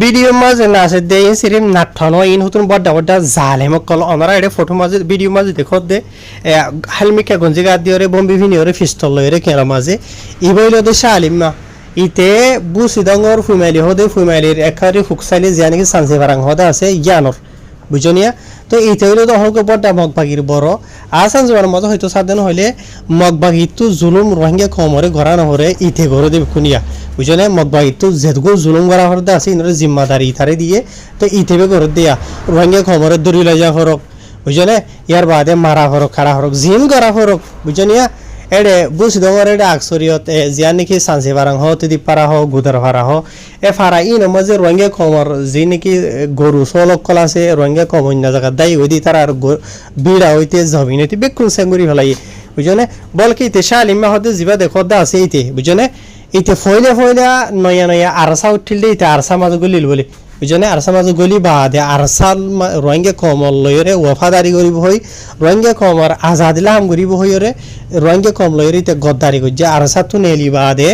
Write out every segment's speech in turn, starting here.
video মাঝে না আছে দে সিরিম নাঠানো ইন হুতুন বড় বড় জালেম কল অনারা এডে ফটো মাঝে ভিডিও মাঝে দেখো দে হেলমিকা গঞ্জি গা দিওরে বম্বি ভিনিওরে পিস্তল লইরে কেরা মাঝে ইবইলো দে শালিমা ইতে বুসিদঙ্গর ফুইমাইলি হদে ফুইমাইলির একারি ফুকসাইলি জানিকি সানসে বারাং হদা আছে ইয়ানর বুঝনিয়া তো ইতে হইলো তো হলকে বড় মগবাগির বড় আসান জোয়ার মতো হয়তো সাধন হইলে মগবাগিতু জুলুম রোহিঙ্গা কমরে ঘরা নহরে ইতে ঘরে দেব খুনিয়া বুঝলে মগবাগিতু যেদগো জুলুম করা হরদা আছে ইনরে জিম্মাদারি ইথারে দিয়ে তো ইতেবে ঘরে দিয়া রোহিঙ্গা কমরে দরি লাজা হরক বুঝলে ইয়ার বাদে মারা হরক খাড়া হরক জিম করা হরক বুঝনিয়া এডে বুসিদঙ্গর এডে আকসরিয়ত জিয়ান নাকি সানসে বারাং হ তেদি পারা হ গুদার ভাড়া হ এ ফারা ই নমাজে রোহিঙ্গা কমর যে নাকি গরু সলক কল আছে রোহিঙ্গা কমন না জায়গা দায়ী হইদি তারা আর বিড়া হইতে জমিনেতি বেকুন সেঙ্গুরি ফেলাই বুঝনে বলকি ইতে শালিমা হতে জিবা দেখো দা আছে ইতে বুঝনে ইতে ফয়লে ফয়লা নয়া নয়া আরসা উঠিল দে ইতে আরসা মাঝে গলিল বলে বুঝনে আরসা মাঝে গলি বাদে আরসা রোহিঙ্গা কমল লয়রে ওয়াফাদারি করিব হই রোহিঙ্গা কমর আজাদিলা হাম করিব হইরে রোহিঙ্গা কম লয়রে ইতে গদ্দারি করছে আরসা তু নেলি বাদে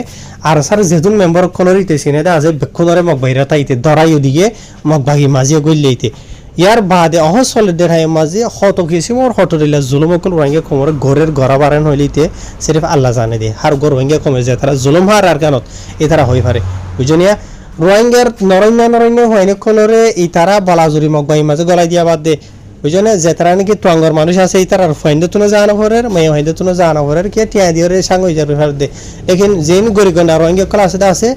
আরসার যেতুন মেম্বার কোনর ইতে সিনে দা আছে বেক্ষণরে মগ বাইরা তাইতে দরাই দিকে মগ ভাগি মাঝে গইলে ইতে ইয়ার বাদে অহসল দেখায় মাঝে হত কিসিমর হত দিলা জুলুমকল রোহিঙ্গা কমর ঘরের ঘরা বারেন হইলিতে সিরিফ আল্লাহ জানে দে হার ঘর রোহিঙ্গা কমে যায় তারা জুলুম হার আর কানত এ তারা হই পারে বুঝনিয়া রোহিঙ্গার নরন্য হয়নি কলরে ই তারা বলাজুরি মগবাই মাঝে গলাই দিয়া বাদ দে বুঝনে যে তারা নাকি টঙ্গর মানুষ আছে এই তারা ফাইন্দে তুনো জানা ভরের মেয়ে ফাইন্দে তুনো জানা ভরের কে টিয়া দিওরে সাঙ্গ হয়ে যাবে ফের দে লেকিন যেন গরিগন্ডা রোহিঙ্গা কল আছে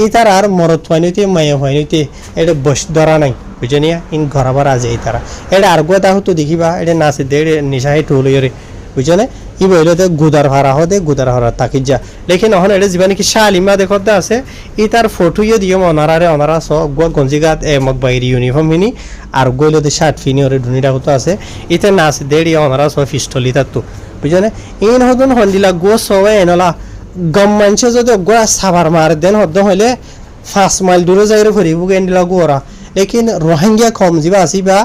এই তারা আর মরত ফাইনিতে মেয়ে ফাইনিতে এটা বস ধরা নাই বুঝনিয়া ইন ঘরাবার আছে এই তারা এটা আর গোটা হতো দেখিবা এটা নাচে দে নিশাহে টুলইরে বুঝনে ই বইলতে গুদার ভাড়া হদে গুদার ভাড়া তাকি যা লেকিন এখন এটা জীবা নাকি শালিমা দেখতে আছে ই তার ফটো ইয়ে দিও অনারা স গুয়া গঞ্জিগাত মগবাইরি ইউনিফর্ম হিনি আর গইলতে শার্ট ফিনি ওরে ধুনিটা হতো আছে ইতে নাচ দেড়ি অনারা স পিস্তলি তাতো বুঝনে ইন হদন হন্দিলা গো সবে এনলা গম মানছে যদি গোয়া সাভার মার দেন হদ হইলে 5 মাইল দূরে যাইরে ফরিব গেন্দিলা গোরা লেকিন রোহিঙ্গা কম যিবা আসিবা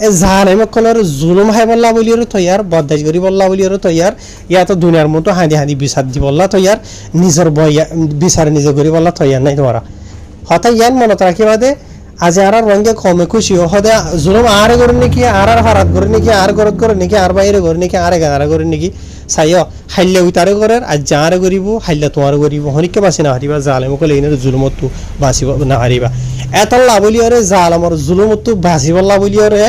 এ জালেম কলর জুলুম হাই বল্লা বলির তৈয়ার বদাজ করি বল্লা বলির তৈয়ার ইয়া তো দুনিয়ার মতো হাঁদি বিচার দি বল্লা তৈয়ার নিজের বইয়া বিচার নিজে করি বল্লা তৈয়ার নাই তোমারা হঠাৎ ইয়ান মনত রাখিবা দে আজ আর রোহিঙ্গা কমে খুশি হদে জুলুম আরে করে নাকি আর হারাত করে নাকি আর গরত করে নাকি আর বাইরে করে নাকি আরে গানারা করে নাকি চাইও হাইলে উতারে করে আজ যারে করিব হাইলে তোমার করিব হনিকে বাসি না হারিবা জালেম কলে ইনের জুলুমতো বাসিব না হারিবা এতল্লা বলিয়রে জালামর জুলুমতো বাসিবল্লা বলিয়রে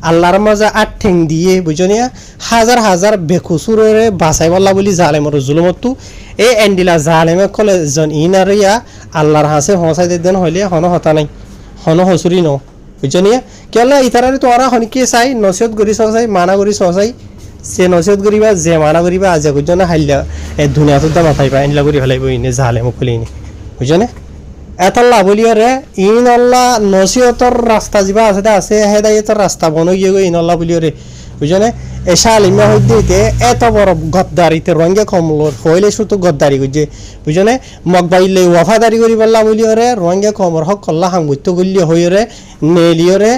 আল্লাহর মাঝে আট ঠেং দিয়ে বুঝনিয়া হাজার হাজার বেকুসুরে বাসাই বল্লা বলি জালেমর জুলুমতো এই এন্ডিলা জালেমে কলে জন ইনারিয়া আল্লাহর হাসে হসাই দেন হইলে হন হতা নাই হন হসুরি ন বুঝনিয়া কেলা ইতারারে তোরা হনিকে চাই নসিহত করি চাই মানা করি চাই সে নসিহত করিবা যে মানা করিবা আজ বুঝনা হাইলা এ দুনিয়াতো দা মাথাই পা এন্ডিলা করি ফেলাইব ইনে জালেম কলিনি বুঝনে এতল্লা বলিয়রে ইন আল্লাহ নসিহতর রাস্তা যা আছে হেদায়তর রাস্তা বনই গিয়ে ইন আল্লাহ বলিয়রে বুঝনে এ শালিমা হইতে এত বড় গদ্দারিতে রঙে কমলোর হইলে শুধু গদ্দারি করছে বুঝনে মগবাইলে ওয়াফাদারি করি বললা বলিয়রে রঙে কমর হক কল্লা হাঙ্গুত্য গলিয়ে হইরে নেলিয়রে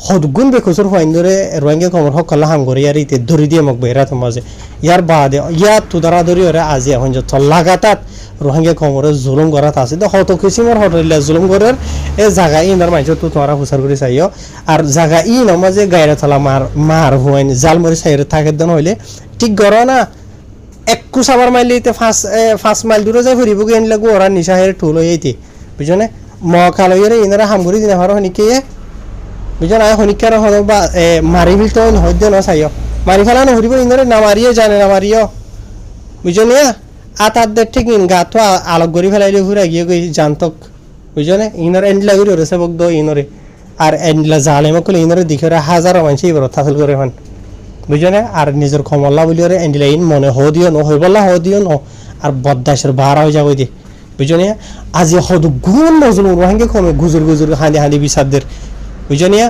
সদগুণ বেকুচুর ফাইন্দরে রঙে কমর হক কল্লা হাঙ্গরে ইয়ার ইতে ধরি দিয়ে মগবাইরা তোমাজে ইয়ার বাদে ইয়ার তুদারা ধরি ওরে আজি এখন যে লাগাতার রোহিঙ্গা কমরে জুলুম করাত আছে তো হত কিসিমর হটলিলা জুলুম করার এ জায়গা ইনার মাইছে তো তোমরা হুসার করে চাইও আর জায়গা ই নমাজে গায়রা থালা মার হুয়াইন জাল মরি সাইরে থাকে দেন হইলে ঠিক গর না 21 আবার মাইলিতে 5 মাইল দূরে যাই ফরিব গেন লাগু ওরা নিশা হের ঠুল হইতে বুঝনে ম খালইরে ইনারা হামগুরি দিনা হার হনিকে বুঝনা হনিকার হদ বা মারি ফিল তো হইতে না চাইও মারি ফেলা না হরিব ইনারে না মারিও জানে না মারিও বুঝনিয়া আতাদের ঠিক ইন গাতো আলোক গরি ফেলাইলে ঘুরে গিয়ে গই জানতক বুঝনে ইনর এন্ডলা গরি রসে বক দো ইনরে আর এন্ডলা জালেম কলে ইনরে দিখরে হাজার মানুষ ইবর তাসল করে হন বুঝনে আর নিজের ক্ষমল্লা বলিরে এন্ডলা ইন মনে হদিও ন হইবল্লা হদিও ন আর বদদাশের বাড়া হয়ে যাবে দি বুঝনে আজি হদ গুণ মজলুম রোহিঙ্গা কমে গুজুর হাঁদি বিচারদের বুঝনে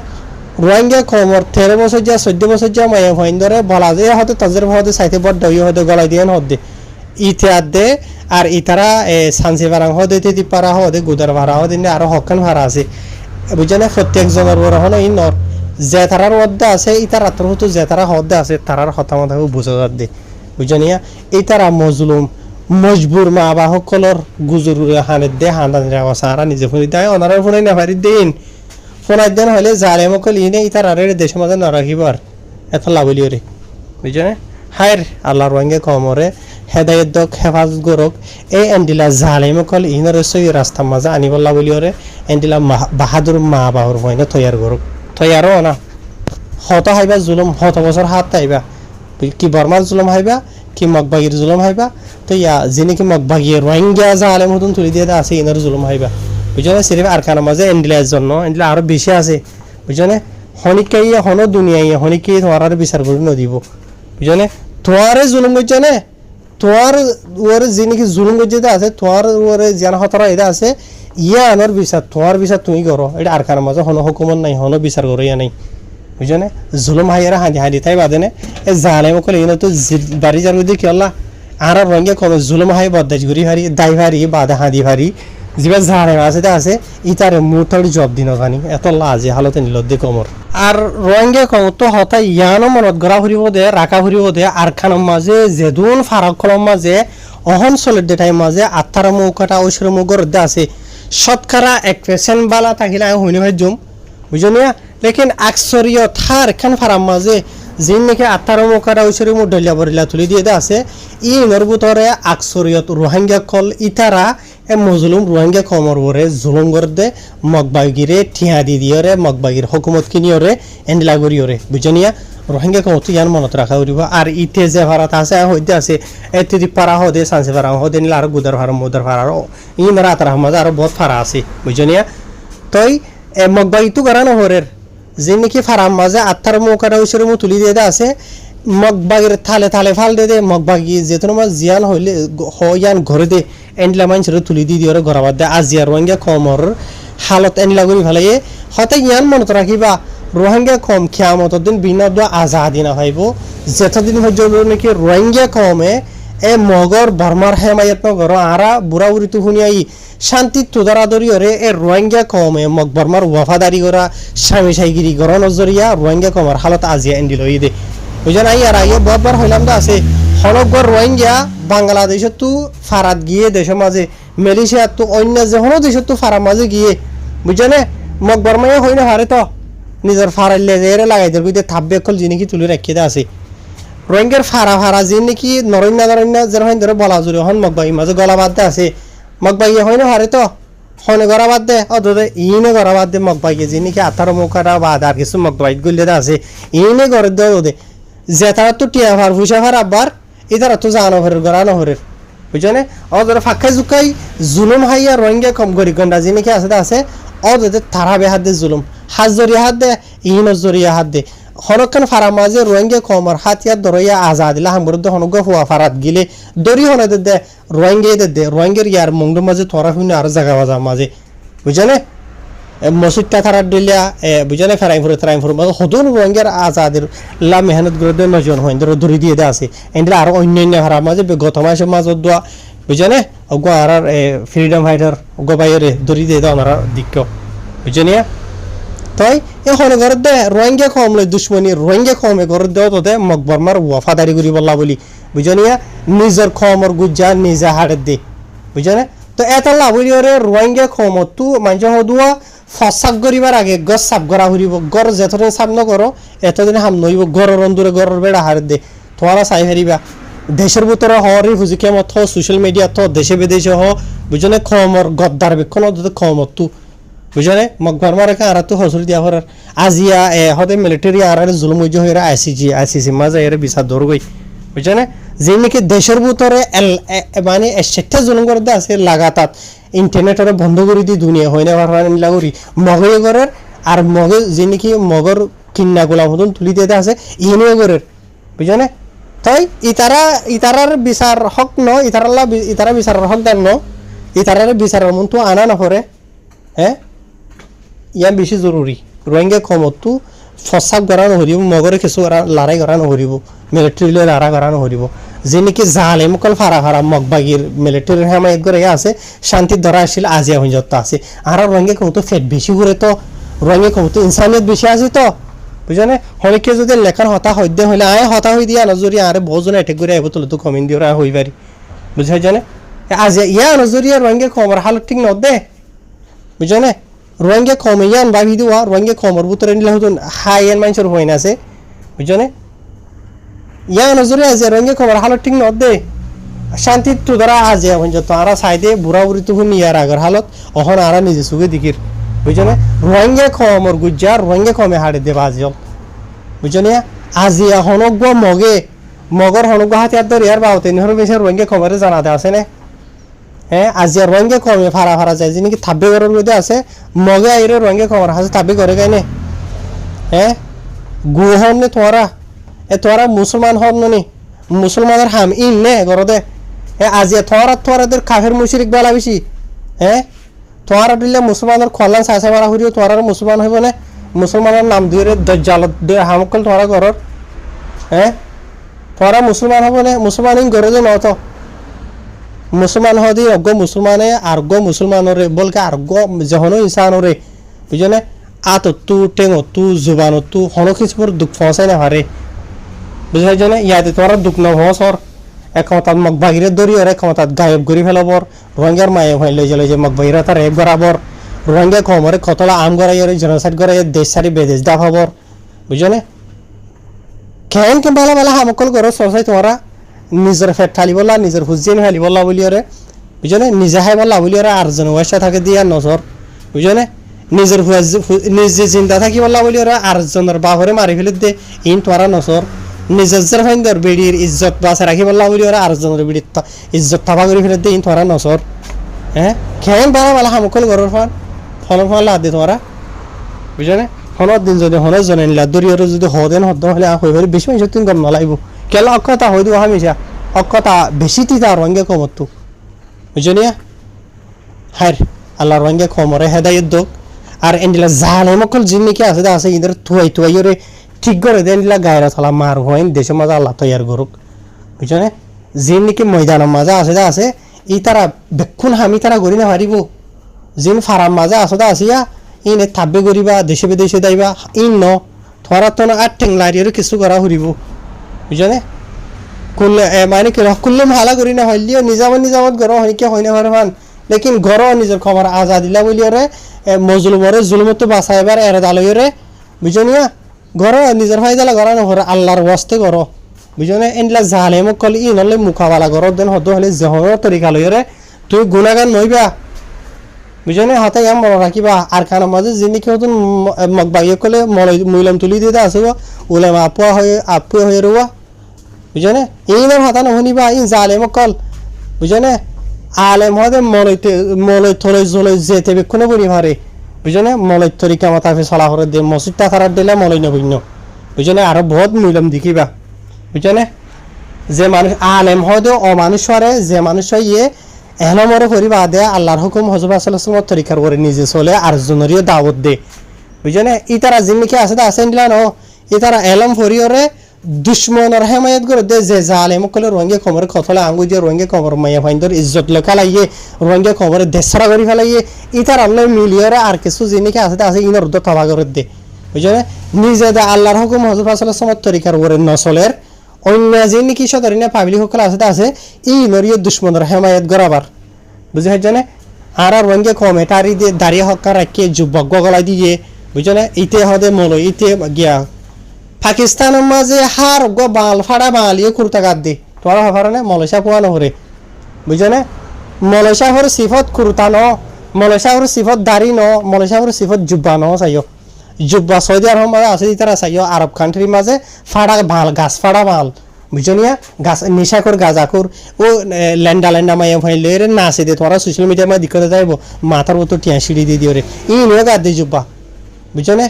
রোহিঙ্গা কমর 13 বছর যা 14 বছর যা মায়া হইন্দরে বলা যায় হতে তাজের হতে সাইতে বড় হতে গলাই দিয়ে হদে ইতিহাদে আর ইতারা সানসি ভাড়া হদে তেতি পারা হদে গুদার ভাড়া হদে আরো হকান ভাড়া আছে বুঝনে প্রত্যেক জনের বড় হন ইনর যে তারার মধ্যে আছে ইতার আত্মর হতো যে তারা হদে আছে তারার হতামত বুঝা যাচ্ছে বুঝনিয়া এই তারা মজলুম মজবুর মা বা সকলের গুজুর হানে দে হান্দান সারা নিজে ফুনি দেয় ওনারা ফুনাই না পারি দিন ফোনার দিন হলে জালেমকল ইনে ইতার আর দেশের মাঝে না রাখিব আর এত লাভলি ওরে বুঝছো না হায়ের আল্লাহ রঙে কমরে হেদায়ত দক হেফাজত গরক এই এন্ডিলা জালেমকল ইনের সই রাস্তার মাঝে আনিবল্লা বলি ওরে এন্ডিলা বাহাদুর মা বাহুর মহিনা তৈয়ার গরক তৈয়ারও না হত হাইবা জুলুম হত বছর হাত হাইবা কি বর্মার জুলুম হাইবা কি মগবাগির জুলুম হাইবা তো ইয়া যিনি কি মগবাগি রোহিঙ্গা জালেম মতন তুলি দিয়ে আছে ইনার জুলুম হাইবা বুঝছো না সিরিফ আর কারণ মাঝে এন্ডিলার জন্য এন্ডিলা আরো বেশি আছে বুঝছো না হনিকাই হনো দুনিয়াই হনিকে তোমার আর বিচার করে নদিব বুঝছো না তোমারে জুলুম করছো না তোমার ওর যিনি কি জুলুম করছে আছে তোমার ওরে জান হতরা এটা আছে ইয়া আনার বিচার তোমার বিচার তুমি করো এটা আর কারণ মাঝে হনো হুকুমত নাই হনো বিচার করো ইয়া নাই বুঝছো না জুলুম হাইয়ারা হাঁদি হাঁদি তাই বাদে না এ জালেম কলে ইনো তো বাড়ি যার মধ্যে কি আল্লাহ আর রঙে কমে জুলুম হাই বদাজ ঘুরি হারি দাই হারি বাদে হাঁদি হারি যিবা জালেম আছে ইতারে মুঠর জব দিন জানি এত লাজে হালতে নিলদ্দে কমর আর রঙে কম তো হতাই ইয়ানো মনত গড়া ফুরিব দে রাখা ফুরিব দে আর খানোর মাঝে যেদুন ফারাক কলম মাঝে অহন চলের দেটাই মাঝে আত্মার মৌকাটা ঐশ্বর মৌগর দে আছে শতকরা 1% বালা থাকিলে আমি হইনি ভাই জম বুঝো না লেকিন আকসরিয় থার খান ফারাম মাঝে যিন নাকি আত্মার মৌকাটা ঐশ্বর মুখ ডলিয়া বরিলা তুলি দিয়ে দে আছে ই নরবুতরে আকসরিয়ত রোহিঙ্গা কল ইতারা এ মজলুম রোহিঙ্গা কমর বরে জুলুম করদে মগবাগিরে ঠিয়া দি দিয়রে মগবাগির হুকুমত কিনিয়রে এন্ডিলা করিয়রে বুঝনিয়া রোহিঙ্গা কমত ইয়ান মনত রাখা করিব আর ইতে যে ভারত আছে হইতে আছে এতে দি পারা হদে সানসে পারা হদে নিলা আর গুদার ভার মোদার ভার ই নরা তার মাঝে আর বহুত ফারা আছে বুঝনিয়া তই এ মগবাগি তো করানো হরের যে নাকি ফারাম মাঝে আত্মার মৌকাটা ঐশ্বর মু তুলি দিয়ে আছে মগবাগির থালে থালে ফাল দে মগবাগি যেতন মাছ জিয়ান হইলে হইয়ান ঘরে দে এন্ডলা মানুষের তুলি দি দিয়ে ঘরাবাদ দে আজিয়া রোহিঙ্গা কমর হালত এন্ডলা করি ফেলাই হতে ইয়ান মনত রাখিবা রোহিঙ্গা কম খিয়ামত দিন বিনা আজাদি না হইব যেতদিন পর্যন্ত নাকি রোহিঙ্গা কমে এ মগর বর্মার হেমায়ত নগর আরা বুড়া বুড়ি তো শুনিয়াই শান্তি তোদারাদরি ওরে এ রোহিঙ্গা কমে মগ বর্মার ওয়াফাদারি করা স্বামী সাইগিরি গর নজরিয়া রোহিঙ্গা কমর হালত আজিয়া এন্ডিল হই দে বুঝলেন আই আর আগে বহুতবার হইলাম তো আছে হনগর রোহিঙ্গা বাংলাদেশত তো ফারাত গিয়ে দেশের মাঝে মালয়েশিয়া তো অন্য যে হনো দেশত তো ফারার মাঝে গিয়ে বুঝলেন মগ বর্মায় হই না হারে তো নিজের ফারাইলে এরে লাগাই দেব কইতে থাববে কল জিনি কি তুলি রাখিয়ে দে আছে রোহিঙ্গার ফারা যে নাকি নরণ্যা যেরকম ধরে বলা জুড়ে হন মগবাগি মাঝে গলা বাদ দে আছে মগবাগি হয় না হারে তো হনে গড়া বাদ দে অদে ইনে গড়া বাদ দে মগবাগি যে নাকি আঠার মৌকাটা বাদ আর কিছু মগবাগি গলিয়ে দে আছে ইনে গড়ে দে ওদে জেতারা তো টিয়া ফার ফুসা ফার আবার ইতারা তো জানো ফের গড়া নহরের বুঝছো না অদরে ফাঁকাই জুকাই জুলুম হাইয়া রোহিঙ্গা কম গরি গন্ডা যে নাকি আছে অদে তারা বেহাত দে জুলুম হাত জরিয়া হাত দে ইহিন জরিয়া হাত দে হনকান ফারা মাঝে রোহিঙ্গা কমর হাতিয়ার দরইয়া আজাদিলা হামবরদ হনগ হুয়া ফারাত গিলে দরি হনে দে রোহিঙ্গা দে রোহিঙ্গার ইয়ার মংড মাঝে তোরা হুইনা আর জায়গা বাজা মাঝে বুঝনে মসজিদটা থারার দিলিয়া বুঝনে ফেরাইফুর মাঝে হদুন রোহিঙ্গার আজাদের লা মেহনত করে দে নজন হইন দরি দিয়ে দে আছে এন্ডলা আর অন্যান্য ফারা মাঝে গত মাসের মাঝে দোয়া বুঝনে অগ আর ফ্রিডম ফাইটার অগ বাইরে দরি দিয়ে দাও ওনারা দিক্ক বুঝনিয়া তাই এখন ঘর দে রোহিঙ্গা কমলে দুশ্মনী রোহিঙ্গা কমে ঘর দেও তো দে মকবরমার ওয়াফাদারি করি বললা বলি বুঝনিয়া নিজের কমর গুজা নিজে হাড়ে দে বুঝনে তো এটা লাভ হইলে ওরে রোহিঙ্গা কমত তু মানুষ হদুয়া ফসাক করিবার আগে গছ সাফ করা হরিব গড় যেতদিন সাফ নকরো এতদিন হাম নইব গড়ের অন্দরে গড়ের বেড়া হাড়ে দে তোমারা চাই হারিবা দেশের ভিতরে হওয়ারই হুজুকে মত সোশ্যাল মিডিয়া তো দেশে বিদেশে হ বুঝনে কমর গদ্দার বেক্ষণ কমত তু বুঝলে মকবার মারে আর তো হসুল দিয়া হরার আজিয়া হতে মিলিটারি আর জুলুম হইজ হইরা আইসিসি মাঝে এর বিচার ধর গই বুঝলে যে নাকি দেশের ভিতরে মানে সেটা জুলুম করে আছে লাগাতার ইন্টারনেটের বন্ধ করে দি দুনিয়া হয় না ভাড়া করি মগে ঘরের আর মগে যে নাকি মগর কিন্না গোলাম মতন তুলি দিয়ে আছে ইনিও ঘরের বুঝলে তাই ইতারার বিচার হক ন ইতারা বিচারের হক দেন ন ইতারার বিচারের মন তো আনা না করে হ্যাঁ ইয়ান বেশি জরুরি রোহিঙ্গা কমতো ফসাক করা নহরিব মগরে কিছু লড়াই করা নহরিব মিলিটারি লড়া করা নহরিব যে নাকি জালেম কল ফারা মগবাগির মিলিটারির হেমায়ত করে আছে শান্তির ধরা আসছিল আজিয়া হইজত আছে আর রোহিঙ্গা কমতো ফেট বেশি করে তো রোহিঙ্গা কমতো ইনসানিয়ত বেশি আছে তো বুঝনে হরিকে যদি লেখার হতা হইতে হইলে আয় হতা হই দিয়া নজরি আরে বহুজন এটেক করে আইব তুলে তো কমিন দিয়ে হই পারি বুঝাই জানে আজিয়া ইয়া নজরিয়া রোহিঙ্গা কমর হালত ঠিক নদে বুঝনে রোহিঙ্গা কমে ইয়ান ভাবি দেওয়া রোহিঙ্গা কমর ভিতরে নিলে হতো হাই এন মানুষের হয়ে না আছে বুঝছনে ইয়ান নজরে আছে রোহিঙ্গা কমর হালত ঠিক নদ দে শান্তি তো ধরা আজ তো আরা সাইডে বুড়া বুড়ি তো নিয়ার আগর হালত অহন আরা নিজে সুগে দিকির বুঝছনে রোহিঙ্গা কমর গুজ্জার রোহিঙ্গা কমে হাড়ে দেবা আজ বুঝছনে আজি হনক মগে মগর হনক হাতে আর ধরে আর বাউতে নিহর বেশি রোহিঙ্গা কমরে জানাতে আছে না হ্যাঁ আজি রোহিঙ্গা কমে ফারা ফারা যায় যিনি কি থাব্বে ঘরের মধ্যে আছে মগে আইরে রোহিঙ্গা কমর হাসে থাব্বে করে গাইনে হ্যাঁ গুহন নে তোরা মুসলমান হন নি মুসলমানের হাম ইন নে গরদে আজি তোরাদের কাফের মুশরিক বেলা বেশি হ্যাঁ তোরা দিলে মুসলমানের খলান চাইছে মারা হরিও তোরা মুসলমান হইব না মুসলমানের নাম দিয়ে দজ্জালত দিয়ে হামকল তোরা ঘরের হ্যাঁ তোরা মুসলমান হব না মুসলমান ইন গরে যে নত মুসলমান হদি অজ্ঞ মুসলমানে আর্গ মুসলমানরে বলকে আর্গ যখন ইনসানরে বুঝনে আত তু টেঙ তু জুবান তু হনো কিছু দুঃখ ফসাই না হারে বুঝাই জানে ইয়াতে তোরা দুঃখ নহসর একমতাত মগবাগিরে দরি আর একমতাত গায়েব করি ফেলাবর রোহিঙ্গার মায়ে ভাই লই যে মগবাগিরা তার রেপ করাবর রোহিঙ্গা কমরে কতলা আম গড়াই জেনোসাইড গড়াই দেশ সারি বেদেশ দাফাবর বুঝনে কেন কে বালা বালা হামকল করো সসাই তোরা নিজের ফেট ঠালি বললা নিজের হুজিন হালি বললা বলি ওরে বুঝনে নিজে হাই বললা বলি ওরে আর জন ওয়াসা থাকে দিয়া নজর বুঝনে নিজের নিজে চিন্তা থাকি বললা বলি ওরে আর জনের বাহরে মারি ফেলে দে ইন তোরা নজর নিজের ফাইন্দার বেড়ির ইজ্জত বাঁচা রাখি বললা বলি ওরা আর জনের বেড়ির ইজ্জত থাবা করে ফেলে দে ইন তোরা নজর হ্যাঁ খেন বালা বালা হামকল ঘরের ফলন লাদ দে তোরা বুঝনে হনত দিন যদি হনত জনে নিলা দরিয়রে যদি হদেন হদ হলে হয়ে পারে বেশি মানুষ তুমি গম নলাইব কেলা অক্ষতা হয়ে দিব হামিশা অক্ষতা বেশি তিতা রঙে কমত তো বুঝনিয়া হার আল্লাহ রঙে কমরে হেদায়ত দোক আর এন্ডিলা জালে মকল জিন্নিকে আছে ইদের তুয়াইরে ঠিক করে দেন এন্ডিলা গায়রা থালা মার হইন দেশে মজা আল্লাহ তৈয়ার করুক বুঝনে জিন্নিকে ময়দানের মাঝে আছে ই তারা বেক্ষণ হামি তারা করি না পারিব জিন ফারাম মাঝে আসিয়া ইনে থাব্বে করিবা দেশে বিদেশে যাইবা ইন ন থরা তো না আর ঠেংলারির কিছু করা হরিব বুঝনে মানে কি কুল্লুম হালা করি না হইলিও নিজামত গর হইকে হয় না পারবান লেকিন গর নিজের খবর আজাদিলা বলিওরে মজলুমরে জুলমত বাঁচাইবার এর দালইরে বুঝনিয়া গর নিজের ফায়দালা গর না হরে আল্লাহর ওয়াস্তে গর বুঝনে এনলা জালেম কল ই নলে মুখাবালা গর দেন হদ হলে জহর তরিকা লইরে তুই গুনাহগার নইবা বুঝনে হাতে ইয়াম মনে রাখিবা আর খানা মাঝে যিনি কেউ মগবাইয়ে কলে মইলাম তুলি দিয়ে আছে ওলাম আপুয়া হয়ে রুয়া বুঝনে এই নাম হাতা নহনিবা ইন জালেম কল বুঝনে আলেম হদে মলই থলে জলে যেতে বেক্ষণে বলি মারে বুঝনে মলই তরিকা মাতাফে চলা করে দে মসজিদটা খারাপ দিলে মলই নবন্য বুঝনে আরো বহুত মইলাম দেখিবা বুঝনে যে মানুষ আলেম হদে অমানুষ হরে যে মানুষ ইয়ে এহলমরে করিবা দে আল্লাহর হুকুম হযরত সাল্লাল্লাহু তরিকার করে নিজে চলে আর জনরিও দাওয়াত দে বুঝনে ইতারা জিন্নিকে আছে নিলা ন ইতারা এলম ফরিয়রে দুশ্মনের হেমায়ত করে দে যে জালেম কলে রোহিঙ্গা খবরে খতলে আঙ্গু দিয়ে রোহিঙ্গা খবর মাইয়া ফাইন্দর ইজ্জত লেখা লাইয়ে রোহিঙ্গা খবরে দেশরা করি ফেলাইয়ে ইতার আল্লাহ মিলিয়রে আর কিছু জিনিকে আছে ইনর দ তবা করে দে বুঝনে নিজে দে আল্লাহর হুকুম হযরত সাল্লাল্লাহু তরিকার করে নসলের অন্য যিনি কি সদরিনা পাবলিক সকল আছে ই নরিয়ে দুশ্মনের হেমায়ত গরাবার বুঝে জানে আর রঙে কমে তারি দিয়ে দাঁড়িয়ে হক্কা রাখিয়ে যুবক গগলা দিয়ে বুঝনে ইতে হদে মলো ইতে গিয়া পাকিস্তানের মাঝে হার গো বাল ফাড়া বাঙালিয়ে কুর্তা গাদ দি তোরা হবার না মলেশিয়া পোয়া নহরে বুঝনে মলেশিয়া হর সিফত কুর্তা ন মলেশিয়া হর সিফত দাড়ি ন মলেশিয়া হর সিফত জুব্বা ন চাইও জুব্বা সৌদি আরব মাঝে আছে তারা চাইও আরব কান্ট্রির মাঝে ফাড়া ভাল গাছ ফাড়া ভাল বুঝনিয়া গাছ নিশাকর গাজাকুর ও ল্যান্ডা মাইয়া ফাইলে রে নাচে দে তোরা সোশ্যাল মিডিয়া মা দিকতে যাইব মাথার মতো টিয়া সিঁড়ি দিয়ে দিও রে ই নিয়ে গাদ দিয়ে জুব্বা বুঝনে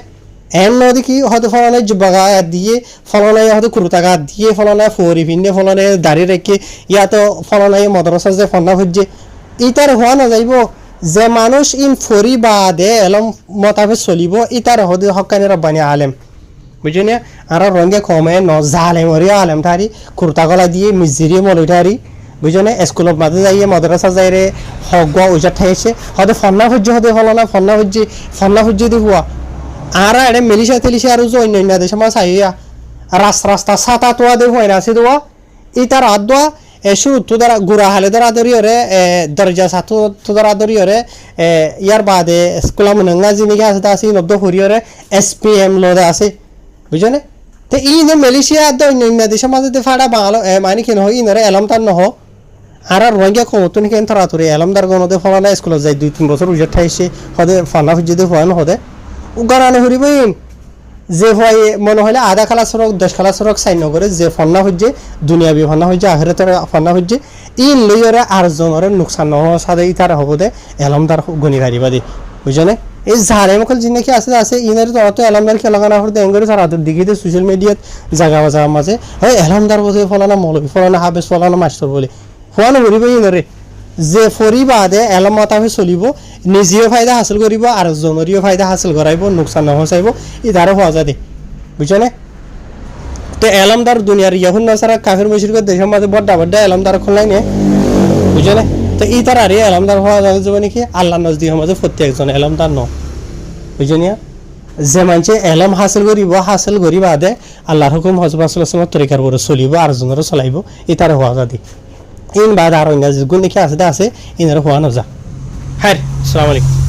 এন নদী কি হয়তো ফলনে জুব্বা গা দিয়ে ফলনে হয়তো কুর্তা গা দিয়ে ফলনে ফরি ফিনে ফলনে দাঁড়িয়ে রেখে ইয়াতো ফলনে মদরসা যে ফন্না খুঁজছে ইতার হওয়া না যাইব যে মানুষ ইন ফরি বা দে এলম মতাবে চলিব ইতার হদে হকানি রব্বানি আলেম বুঝলি আর রঙে কমে ন জালেম হরিয়া আলেম থারি কুর্তা গলা দিয়ে মিজিরি মলই থারি বুঝলি স্কুলত মাঝে যাইয়ে মদরসা যাই রে হগ ওজা ঠাইছে হদে ফন্না খুঁজছে হদে ফলনা ফন্না খুঁজছে দি হুয়া আর এড়ে মেলিশা তেলিশা আর অন্য দেশে মা চাইয়া রাস্তা ছাতা তোয়া দে হয় না আছে দোয়া ইতার হাত দোয়া শুরু তো দ্বারা গুড়া হালে দ্বারা দরিয়রে দরজা সাথু তো দ্বারা দরিয়রে ইয়ার বাদে স্কুলা মনঙ্গা জিনিকে আছে আছে নব্দ হরিয়রে SPM লোদে আছে বুঝনে তো ইনে মালয়েশিয়া দ অন্য দেশের মাঝে ফাড়া বাঙালো মানে কেন হয় ইনরে এলাম তার নহ আর রোহিঙ্গা কমতন কেন তারা তোরে এলামদার গণদে ফলানা স্কুলে যাই 2-3 বছর উজে ঠাইছে হদে ফানা হুজে ফোয়ান হদে উগারানো হরিবইন যে হয় মনে হলে আধা খালা সড়ক 10 খালা সড়ক সাইন করে যে ফন্না হইছে দুনিয়াবি ফন্না হইছে আখিরাতের ফন্না হইছে ইন লইরে আর জনরে নুকসান নহ সাদে ইতার হবদে এলামদার গনি গারিবা দি বুঝনে এই জারে মকল জিনে কি আছে আছে ইনার তো অত এলামদার কে লাগানা হতে এঙ্গরে সারা দিগিতে সোশ্যাল মিডিয়াত জায়গা মাঝে হয় এলামদার বসে ফলানা মৌলবি ফলানা হাবেস ফলানা মাস্টার বলে ফোয়ানো করিবই ইনরে যে ফরিবাদে এলাম মাতা হয়ে চলিব নিজেও ফায়দা হাসিল করিব আর জনরিও ফায়দা হাসিল করাইব নুকসান নহসাইব ইদারে হওয়া যায় বুঝছনে তো এলামদার দুনিয়ার ইয়াহুন নাসারা কাফের মুশরিকের দেশের মাঝে বড় এলামদার খোলাই নে বুঝছনে তো ই তার আর এলামদার হওয়া যাবে নাকি আল্লাহ নজদিকের মাঝে প্রত্যেকজন এলামদার ন বুঝনিয়া যে মানুষে এলাম হাসিল করিব আদে আল্লাহর হুকুম হযরত রাসূলুল্লাহ তরিকার উপরে চলিব আর জনরে চলাইব ই তার হওয়া যায় ইন বাদ আর অন্য গুণ দেখে আছে ইনার হওয়া না যা হ্যাঁ আসসালামু আলাইকুম